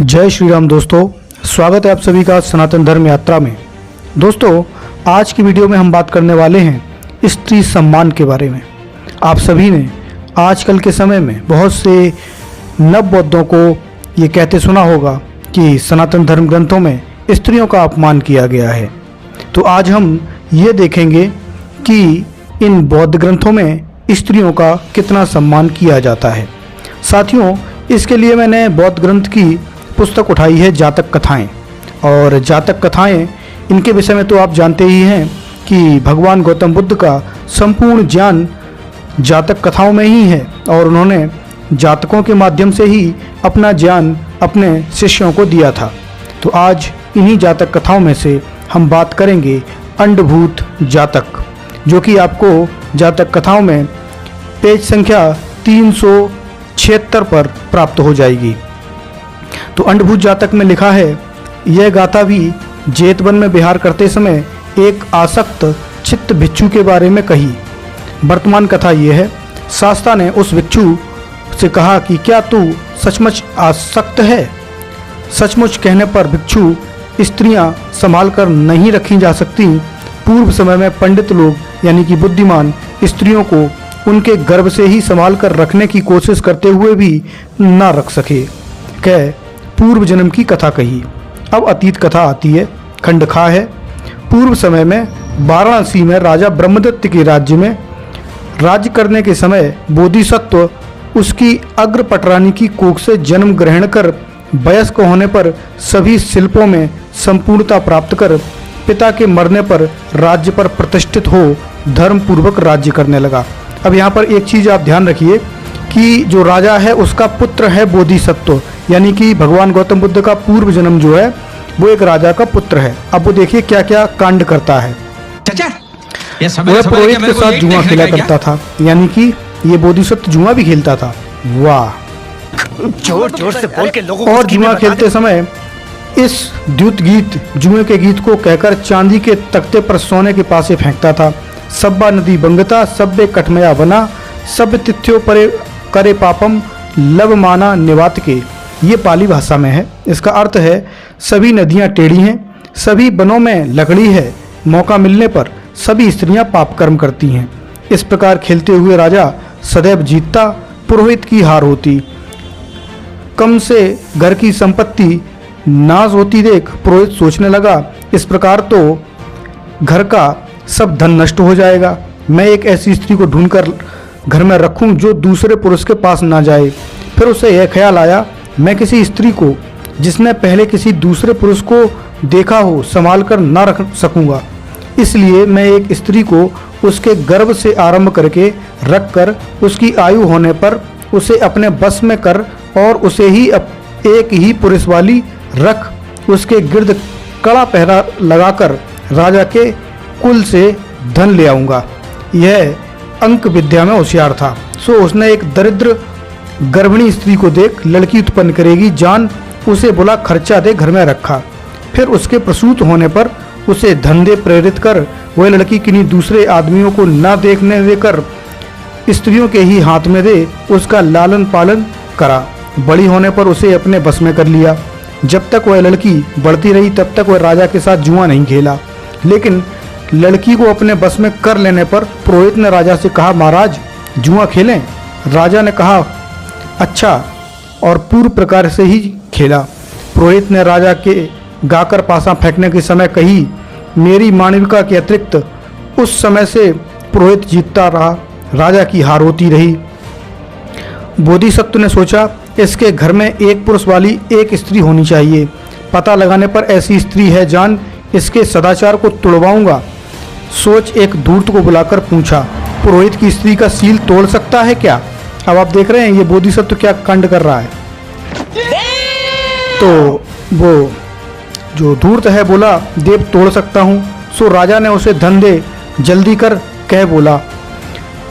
जय श्री राम दोस्तों, स्वागत है आप सभी का सनातन धर्म यात्रा में। दोस्तों, आज की वीडियो में हम बात करने वाले हैं स्त्री सम्मान के बारे में। आप सभी ने आजकल के समय में बहुत से नवबौद्धों को ये कहते सुना होगा कि सनातन धर्म ग्रंथों में स्त्रियों का अपमान किया गया है। तो आज हम ये देखेंगे कि इन बौद्ध ग्रंथों में स्त्रियों का कितना सम्मान किया जाता है। साथियों, इसके लिए मैंने बौद्ध ग्रंथ की पुस्तक उठाई है जातक कथाएं। और जातक कथाएं, इनके विषय में तो आप जानते ही हैं कि भगवान गौतम बुद्ध का संपूर्ण ज्ञान जातक कथाओं में ही है और उन्होंने जातकों के माध्यम से ही अपना ज्ञान अपने शिष्यों को दिया था। तो आज इन्हीं जातक कथाओं में से हम बात करेंगे अंडभूत जातक, जो कि आपको जातक कथाओं में पेज संख्या 376 पर प्राप्त हो जाएगी। तो अंडभूत जातक में लिखा है, यह गाथा भी जेतवन में विहार करते समय एक आसक्त चित्त भिक्षु के बारे में कही। वर्तमान कथा यह है, शास्ता ने उस भिक्षु से कहा कि क्या तू सचमुच आसक्त है? सचमुच कहने पर भिक्षु, स्त्रियां संभाल कर नहीं रखी जा सकती। पूर्व समय में पंडित लोग यानी कि बुद्धिमान स्त्रियों को उनके गर्भ से ही संभाल कर रखने की कोशिश करते हुए भी ना रख सके। कह पूर्व जन्म की कथा कही। अब अतीत कथा आती है। खंड खा है, पूर्व समय में वाराणसी में राजा ब्रह्मदत्त के राज्य में राज्य करने के समय बोधिसत्व उसकी अग्र पटरानी की कोख से जन्म ग्रहण कर वयस्क होने पर सभी शिल्पों में संपूर्णता प्राप्त कर पिता के मरने पर राज्य पर प्रतिष्ठित हो धर्म पूर्वक राज्य करने लगा। अब यहाँ पर एक चीज़ आप ध्यान रखिए कि जो राजा है उसका पुत्र है बोधिसत्व, यानी कि भगवान गौतम बुद्ध का पूर्व जन्म जो है वो एक राजा का पुत्र है। अब वो देखिए क्या क्या कांड करता है। वह पुरोहित के साथ जुआ खेला करता था, यानी कि ये बोधिसत्व जुआ भी खेलता था। वाह, जोर जोर से बोल के लोगों और जुआ खेलते समय इस द्युत गीत जुए के गीत को कहकर चांदी के तख्ते पर सोने के पासे फेंकता था। सब्बा नदी बंगता सब्बे कठमया बना, सब तिथ्यो परे करे पापम लब माना निवात के। ये पाली भाषा में है। इसका अर्थ है सभी नदियाँ टेढ़ी हैं, सभी बनों में लकड़ी है, मौका मिलने पर सभी स्त्रियां पाप कर्म करती हैं। इस प्रकार खेलते हुए राजा सदैव जीतता, पुरोहित की हार होती। कम से घर की संपत्ति नाश होती देख पुरोहित सोचने लगा, इस प्रकार तो घर का सब धन नष्ट हो जाएगा। मैं एक ऐसी स्त्री को ढूंढकर घर में रखूं जो दूसरे पुरुष के पास ना जाए। फिर उसे यह ख्याल आया, मैं किसी स्त्री को जिसने पहले किसी दूसरे पुरुष को देखा हो संभाल कर ना रख सकूंगा। इसलिए मैं एक स्त्री को उसके गर्भ से आरंभ करके रख कर उसकी आयु होने पर उसे अपने बस में कर और उसे ही एक ही पुरुष वाली रख उसके गिर्द कड़ा पहरा लगाकर राजा के कुल से धन ले आऊँगा। यह अंक विद्या में होशियार था। सो उसने एक दरिद्र गर्भिणी स्त्री को देख लड़की उत्पन्न करेगी जान उसे बोला खर्चा दे घर में रखा। फिर उसके प्रसूत होने पर उसे धन दे प्रेरित कर वह लड़की किन्हीं दूसरे आदमियों को ना देखने देकर स्त्रियों के ही हाथ में दे उसका लालन पालन करा। बड़ी होने पर उसे अपने बस में कर लिया। जब तक वह लड़की बढ़ती रही तब तक वह राजा के साथ जुआ नहीं खेला। लेकिन लड़की को अपने बस में कर लेने पर पुरोहित ने राजा से कहा, महाराज जुआ खेलें? राजा ने कहा, अच्छा, और पूर्व प्रकार से ही खेला। पुरोहित ने राजा के गाकर पासा फेंकने के समय कही, मेरी मानविका के अतिरिक्त उस समय से पुरोहित जीतता रहा, राजा की हार होती रही। बोधिसत्व ने सोचा, इसके घर में एक पुरुष वाली एक स्त्री होनी चाहिए। पता लगाने पर ऐसी स्त्री है जान इसके सदाचार को तुड़वाऊंगा। सोच एक धूर्त को बुलाकर पूछा, पुरोहित की स्त्री का सील तोड़ सकता है क्या? अब आप देख रहे हैं ये बोधिसत्व क्या कांड कर रहा है। तो वो जो धूर्त है बोला, देव तोड़ सकता हूँ। सो राजा ने उसे धन दे जल्दी कर कह बोला।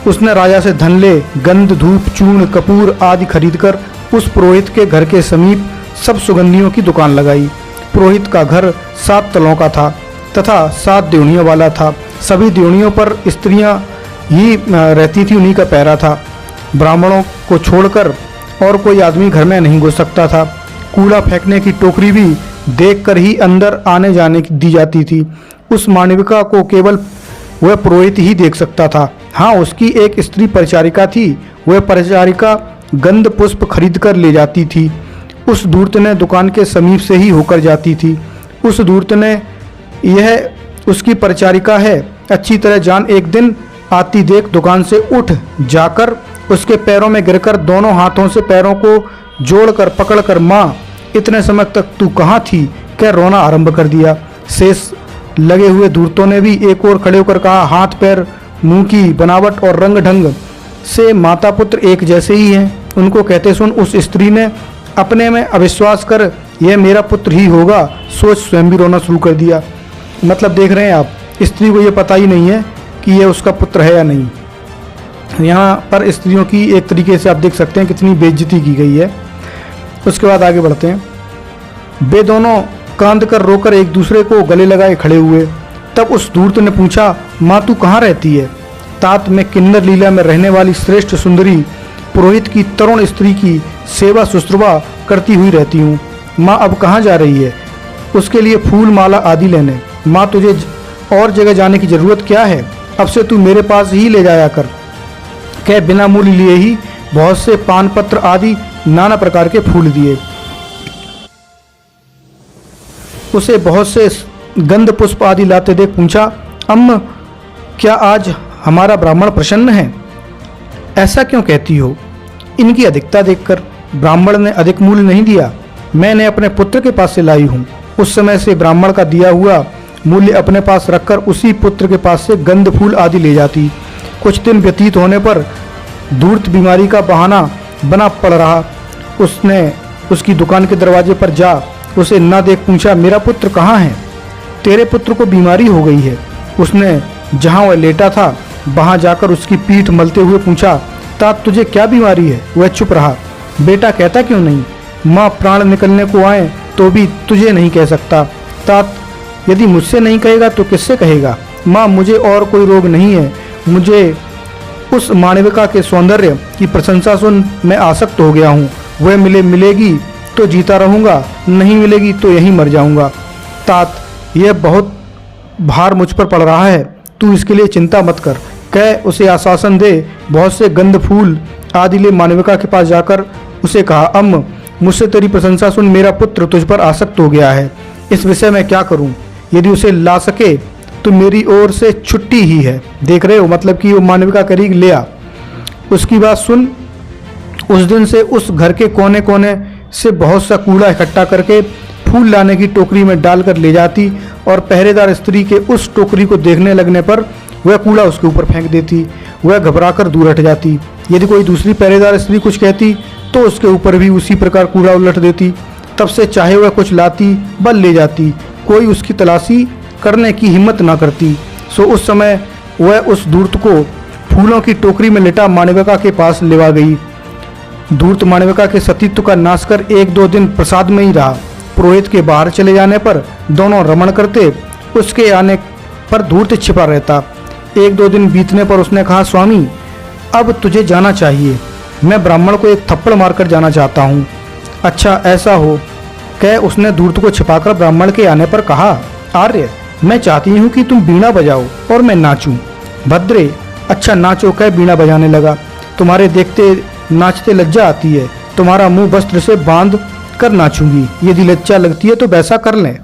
उसने राजा से धन ले गंध धूप चूर्ण कपूर आदि खरीदकर उस पुरोहित के घर के समीप सब सुगंधियों की दुकान लगाई। पुरोहित का घर 7 तलों का था तथा 7 देवनियों वाला था। सभी देवनियों पर स्त्रियां ही रहती थी, उन्हीं का पहरा था। ब्राह्मणों को छोड़कर और कोई आदमी घर में नहीं घुस सकता था। कूड़ा फेंकने की टोकरी भी देखकर ही अंदर आने जाने की दी जाती थी। उस मानविका को केवल वह पुरोहित ही देख सकता था। हाँ, उसकी एक स्त्री परिचारिका थी। वह परिचारिका गंध पुष्प खरीद कर ले जाती थी। उस धूर्त ने दुकान के समीप से ही होकर जाती थी। उस धूर्त ने यह उसकी परिचारिका है अच्छी तरह जान एक दिन आती देख दुकान से उठ जाकर उसके पैरों में गिरकर दोनों हाथों से पैरों को जोड़कर पकड़कर माँ इतने समय तक तू कहाँ थी कह रोना आरंभ कर दिया। शेष लगे हुए धूर्तों ने भी एक और खड़े होकर कहा, हाथ पैर मुंह की बनावट और रंग ढंग से माता पुत्र एक जैसे ही हैं। उनको कहते सुन उस स्त्री ने अपने में अविश्वास कर यह मेरा पुत्र ही होगा सोच स्वयं भी रोना शुरू कर दिया। मतलब देख रहे हैं आप, स्त्री को ये पता ही नहीं है कि यह उसका पुत्र है या नहीं। यहाँ पर स्त्रियों की एक तरीके से आप देख सकते हैं कितनी बेइज्जती की गई है। उसके बाद आगे बढ़ते हैं। वे दोनों कांद कर रोकर एक दूसरे को गले लगाए खड़े हुए। तब उस धूर्त ने पूछा, माँ तू कहाँ रहती है? तात मैं किन्नर लीला में रहने वाली श्रेष्ठ सुंदरी पुरोहित की तरुण स्त्री की सेवा शुश्रूषा करती हुई रहती हूँ। माँ अब कहाँ जा रही है? उसके लिए फूल माला आदि लेने। माँ तुझे और जगह जाने की जरूरत क्या है? अब से तू मेरे पास ही ले जाया कर। कह बिना मूल्य लिए ही बहुत से पान पत्र आदि नाना प्रकार के फूल दिए। उसे बहुत से गंध पुष्प आदि लाते देख पूछा, अम्म क्या आज हमारा ब्राह्मण प्रसन्न है? ऐसा क्यों कहती हो? इनकी अधिकता देखकर। ब्राह्मण ने अधिक मूल्य नहीं दिया, मैंने अपने पुत्र के पास से लाई हूँ। उस समय से ब्राह्मण का दिया हुआ मूल्य अपने पास रखकर उसी पुत्र के पास से गंध फूल आदि ले जाती। कुछ दिन व्यतीत होने पर धूर्त बीमारी का बहाना बना पड़ रहा। उसने उसकी दुकान के दरवाजे पर जा उसे न देख पूछा, मेरा पुत्र कहाँ है? तेरे पुत्र को बीमारी हो गई है। उसने जहाँ वह लेटा था वहाँ जाकर उसकी पीठ मलते हुए पूछा, तात तुझे क्या बीमारी है? वह चुप रहा। बेटा कहता क्यों नहीं? माँ प्राण निकलने को आए तो भी तुझे नहीं कह सकता। तात यदि मुझसे नहीं कहेगा तो किससे कहेगा? माँ मुझे और कोई रोग नहीं है, मुझे उस मानविका के सौंदर्य की प्रशंसा सुन मैं आसक्त हो गया हूँ। वह मिलेगी तो जीता रहूँगा, नहीं मिलेगी तो यहीं मर जाऊँगा। तात यह बहुत भार मुझ पर पड़ रहा है, तू इसके लिए चिंता मत कर। कह उसे आश्वासन दे, बहुत से गंध फूल आदि ले मानविका के पास जाकर उसे कहा, अम्म मुझसे तेरी प्रशंसा सुन मेरा पुत्र तुझ पर आसक्त हो गया है, इस विषय में क्या करूं? यदि उसे ला सके तो मेरी ओर से छुट्टी ही है। देख रहे हो, मतलब कि वो मानविका करीब ले आ। उसकी बात सुन। उस दिन से उस घर के कोने कोने से बहुत सा कूड़ा इकट्ठा करके फूल लाने की टोकरी में डालकर ले जाती और पहरेदार स्त्री के उस टोकरी को देखने लगने पर वह कूड़ा उसके ऊपर फेंक देती। वह घबराकर दूर हट जाती। यदि कोई दूसरी पहरेदार स्त्री कुछ कहती तो उसके ऊपर भी उसी प्रकार कूड़ा उलट देती। तब से चाहे वह कुछ लाती बल ले जाती, कोई उसकी तलाशी करने की हिम्मत न करती। सो उस समय वह उस धूर्त को फूलों की टोकरी में लेटा मानविका के पास लेवा गई। धूर्त मानविका के सतीत्व का नाश कर 1-2 दिन प्रसाद में ही रहा। पुरोहित के बाहर चले जाने पर दोनों रमण करते, उसके आने पर धूर्त छिपा रहता। 1-2 दिन बीतने पर उसने कहा, स्वामी अब तुझे जाना चाहिए, मैं ब्राह्मण को एक थप्पड़ मारकर जाना चाहता हूँ। अच्छा ऐसा हो, कह उसने धूर्त को छिपाकर ब्राह्मण के आने पर कहा, आर्य मैं चाहती हूँ कि तुम बीणा बजाओ और मैं नाचूं। भद्रे अच्छा नाचो, कह बीणा बजाने लगा। तुम्हारे देखते नाचते लज्जा आती है, तुम्हारा मुंह वस्त्र से बांध कर नाचूंगी, यदि लज्जा लगती है तो वैसा कर लें।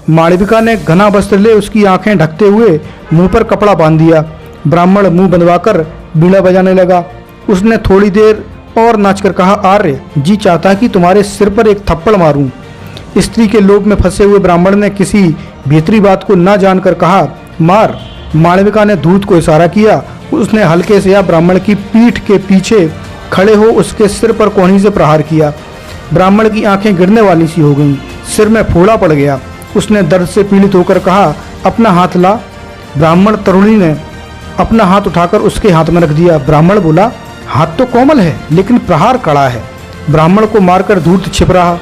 मालविका ने घना वस्त्र ले उसकी आंखें ढकते हुए मुंह पर कपड़ा बांध दिया। ब्राह्मण मुंह बंधवाकर बीणा बजाने लगा। उसने थोड़ी देर और नाचकर कहा, आर्य जी चाहता कि तुम्हारे सिर पर एक थप्पड़ मारूं। स्त्री के लोभ में फंसे हुए ब्राह्मण ने किसी भीतरी बात को न जानकर कहा, मार। मालविका ने धूर्त को इशारा किया। उसने हल्के से या ब्राह्मण की पीठ के पीछे खड़े हो उसके सिर पर कोहनी से प्रहार किया। ब्राह्मण की आंखें गिरने वाली सी हो गईं, सिर में फोड़ा पड़ गया। उसने दर्द से पीड़ित होकर कहा, अपना हाथ ला। ब्राह्मण तरुणी ने अपना हाथ उठाकर उसके हाथ में रख दिया। ब्राह्मण बोला, हाथ तो कोमल है लेकिन प्रहार कड़ा है। ब्राह्मण को मारकर धूर्त छिप रहा।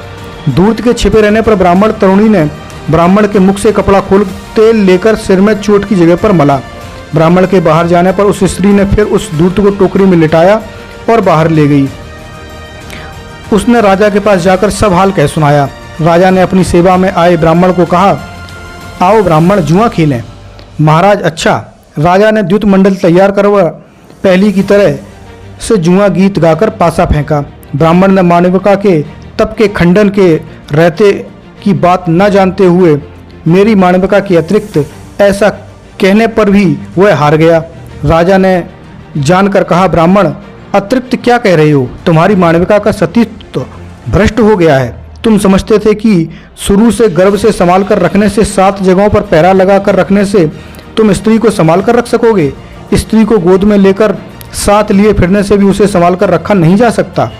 धूर्त के छिपे रहने पर ब्राह्मण तरुणी ने ब्राह्मण के मुख से कपड़ा खोल तेल लेकर सिर में चोट की जगह पर मला। ब्राह्मण के बाहर जाने पर उस स्त्री ने फिर उस धूर्त को टोकरी में लिटाया और बाहर ले गई। उसने राजा के पास जाकर सब हाल कह सुनाया। राजा ने अपनी सेवा में आए ब्राह्मण को कहा, आओ ब्राह्मण जुआ खेलें। महाराज अच्छा। राजा ने द्युत मंडल तैयार करवा पहली की तरह से जुआ गीत गाकर पासा फेंका। ब्राह्मण ने मानविका के तप के खंडन के रहते की बात न जानते हुए मेरी मानविका के अतिरिक्त ऐसा कहने पर भी वह हार गया। राजा ने जानकर कहा, ब्राह्मण अतिरिक्त क्या कह रहे हो? तुम्हारी मानविका का सतीत्व भ्रष्ट हो गया है। तुम समझते थे कि शुरू से गर्भ से संभाल कर रखने से, 7 जगहों पर पहरा लगा कर रखने से तुम स्त्री को संभाल कर रख सकोगे। स्त्री को गोद में लेकर साथ लिए फिरने से भी उसे संभाल कर रखा नहीं जा सकता।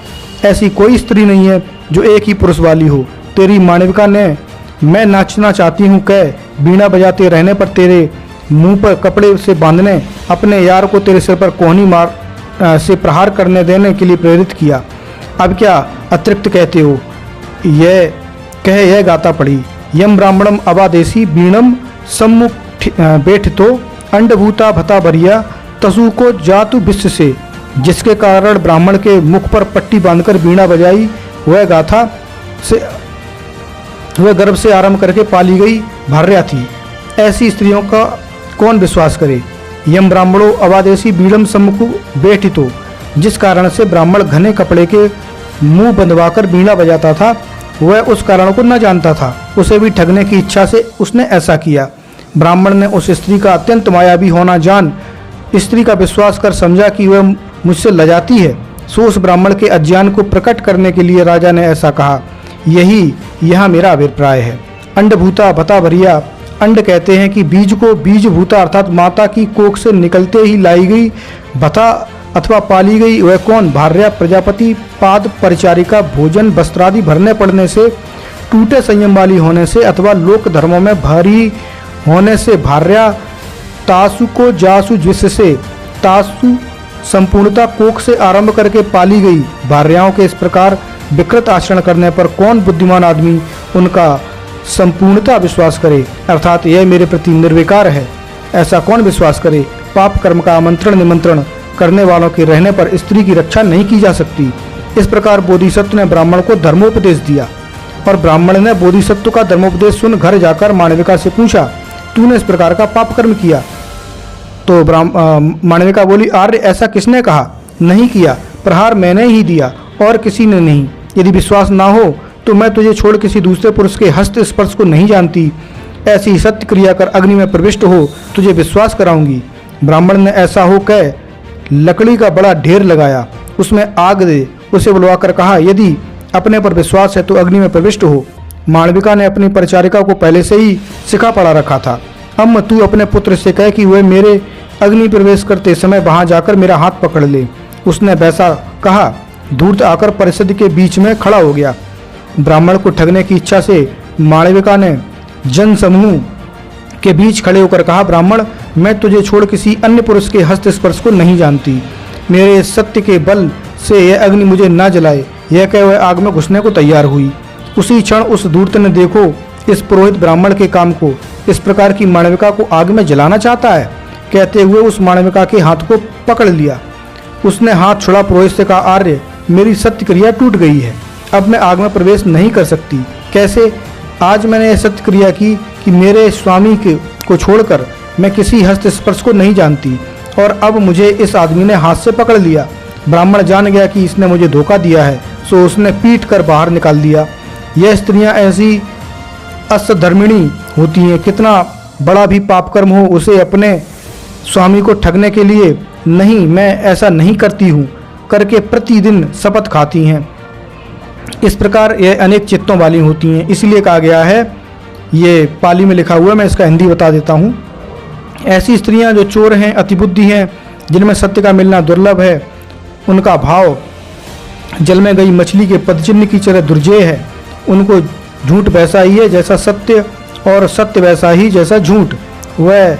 ऐसी कोई स्त्री नहीं है जो एक ही पुरुष वाली हो। तेरी मानविका ने मैं नाचना चाहती हूँ कह बीणा बजाते रहने पर तेरे मुंह पर कपड़े से बांधने, अपने यार को तेरे सिर पर कोहनी मार से प्रहार करने देने के लिए प्रेरित किया। अब क्या अतिरिक्त कहते हो? यह कह यह गाता पड़ी, यम ब्राह्मणम अबादेशी बीणम सम्मुख बैठितो अंडभूता भता भरिया तसु को जातु विश्व से। जिसके कारण ब्राह्मण के मुख पर पट्टी बांधकर बीणा बजाई, वह गाथा से वह गर्भ से आरंभ करके पाली गई भार्या थी। ऐसी स्त्रियों का कौन विश्वास करे? यम ब्राह्मणों अवादेशी बीड़म सम्मुख बैठितो, जिस कारण से ब्राह्मण घने कपड़े के मुंह बंधवाकर बीणा बजाता था, वह उस कारण को न जानता था। उसे भी ठगने की इच्छा से उसने ऐसा किया। ब्राह्मण ने उस स्त्री का अत्यंत मायावी होना जान स्त्री का विश्वास कर समझा कि वह मुझसे लजाती है। सो उस ब्राह्मण के अज्ञान को प्रकट करने के लिए राजा ने ऐसा कहा। यही यहाँ मेरा अभिप्राय है। अंडभूता भता भरिया, अंड कहते हैं कि बीज को, बीज भूता अर्थात माता की कोख से निकलते ही लाई गई, भता अथवा पाली गई वह कौन? भार्या, प्रजापति, पाद परिचारिका, भोजन वस्त्रादि भरने पड़ने से, टूटे संयम वाली होने से अथवा लोक धर्मों में भारी होने से भार्या, तासु को जासु जिससे, तासु संपूर्णता कोख से आरंभ करके पाली गई भार्याओं के इस प्रकार विकृत आचरण करने पर कौन बुद्धिमान आदमी उनका संपूर्णता विश्वास करे? अर्थात यह मेरे प्रति निर्विकार है, ऐसा कौन विश्वास करे? पाप कर्म का आमंत्रण निमंत्रण करने वालों के रहने पर स्त्री की रक्षा नहीं की जा सकती। इस प्रकार बोधिसत्व ने ब्राह्मण को धर्मोपदेश दिया और ब्राह्मण ने बोधिसत्व का धर्मोपदेश सुन घर जाकर मानविका से पूछा, तूने इस प्रकार का पाप कर्म किया? तो मानविका बोली, आर्य ऐसा किसने कहा? नहीं किया, प्रहार मैंने ही दिया और किसी ने नहीं। यदि विश्वास ना हो तो मैं तुझे छोड़ किसी दूसरे पुरुष के हस्त स्पर्श को नहीं जानती। ऐसी सत्य क्रिया कर अग्नि में प्रविष्ट हो, तुझे विश्वास कराऊंगी। ब्राह्मण ने ऐसा हो कह लकड़ी का बड़ा ढेर लगाया, उसमें आग दे उसे बुलवाकर कहा, यदि अपने पर विश्वास है तो अग्नि में प्रविष्ट हो। मालविका ने अपनी परिचारिका को पहले से ही सिखा पड़ा रखा था। अम्म तू अपने पुत्र से कह कि वह मेरे अग्नि प्रवेश करते समय वहां जाकर मेरा हाथ पकड़ ले। उसने वैसा कहा। धूर्त आकर परिषद के बीच में खड़ा हो गया। ब्राह्मण को ठगने की इच्छा से मालविका ने जन समूह के बीच खड़े होकर कहा, ब्राह्मण मैं तुझे छोड़ किसी अन्य पुरुष के हस्त स्पर्श को नहीं जानती। मेरे सत्य के बल से यह अग्नि मुझे न जलाए। यह कह वह आग में घुसने को तैयार हुई। उसी क्षण उस धूर्त ने देखो इस पुरोहित ब्राह्मण के काम को, इस प्रकार की मालविका को आग में जलाना चाहता है। कहते हुए उस मालविका के हाथ को पकड़ लिया। उसने हाथ छुड़ा पुरोहित से कहा, आर्य मेरी सत्य क्रिया टूट गई है, अब मैं आग में प्रवेश नहीं कर सकती। कैसे? आज मैंने यह सत्य क्रिया की कि मेरे स्वामी को छोड़कर मैं किसी हस्त स्पर्श को नहीं जानती और अब मुझे इस आदमी ने हाथ से पकड़ लिया। ब्राह्मण जान गया कि इसने मुझे धोखा दिया है, सो उसने पीट कर बाहर निकाल दिया। यह स्त्रियां ऐसी असधर्मिणी होती हैं, कितना बड़ा भी पाप कर्म हो उसे अपने स्वामी को ठगने के लिए नहीं, मैं ऐसा नहीं करती हूँ करके प्रतिदिन शपथ खाती हैं। इस प्रकार यह अनेक चित्तों वाली होती हैं। इसलिए कहा गया है, ये पाली में लिखा हुआ है, मैं इसका हिंदी बता देता हूँ। ऐसी स्त्रियां जो चोर हैं, अतिबुद्धि हैं, जिनमें सत्य का मिलना दुर्लभ है, उनका भाव जल में गई मछली के पदचिन्ह की तरह दुर्जेय है। उनको झूठ वैसा ही है जैसा सत्य और सत्य वैसा ही जैसा झूठ। वह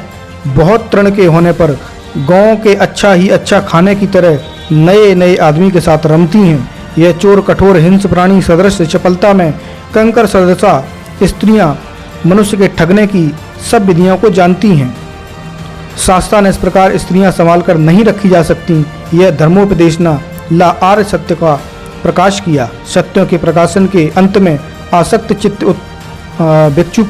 बहुत तृण के होने पर गाँव के अच्छा ही अच्छा खाने की तरह नए नए आदमी के साथ रमती हैं। यह चोर कठोर हिंस प्राणी सदृश चपलता में कंकर सदृशा स्त्रियां मनुष्य के ठगने की सब विधियों को जानती हैं। शास्त्रा ने इस प्रकार स्त्रियां संभाल कर नहीं रखी जा सकती। यह धर्मोपदेशना ला आर्य सत्य का प्रकाश किया। सत्यों के प्रकाशन के अंत में आसक्त चित्त भिक्षु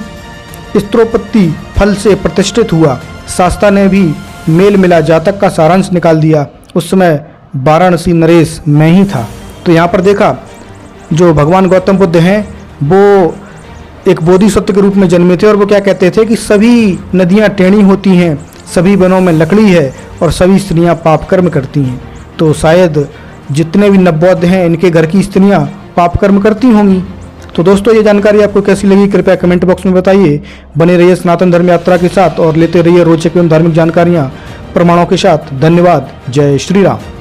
स्त्रोपत्ति फल से प्रतिष्ठित हुआ। शास्ता ने भी मेल मिला जातक का सारांश निकाल दिया। उस समय वाराणसी नरेश मैं ही था। तो यहाँ पर देखा जो भगवान गौतम बुद्ध हैं वो एक बोधिसत्व के रूप में जन्मे थे और वो क्या कहते थे कि सभी नदियाँ टेढ़ी होती हैं, सभी वनों में लकड़ी है और सभी स्त्रियाँ पाप कर्म करती हैं। तो शायद जितने भी नवबौद्ध हैं इनके घर की स्त्रियाँ पाप कर्म करती होंगी। तो दोस्तों ये जानकारी आपको कैसी लगी कृपया कमेंट बॉक्स में बताइए। बने रहिए सनातन धर्म यात्रा के साथ और लेते रहिए रोचक एवं धार्मिक जानकारियाँ प्रमाणों के साथ। धन्यवाद। जय श्री राम।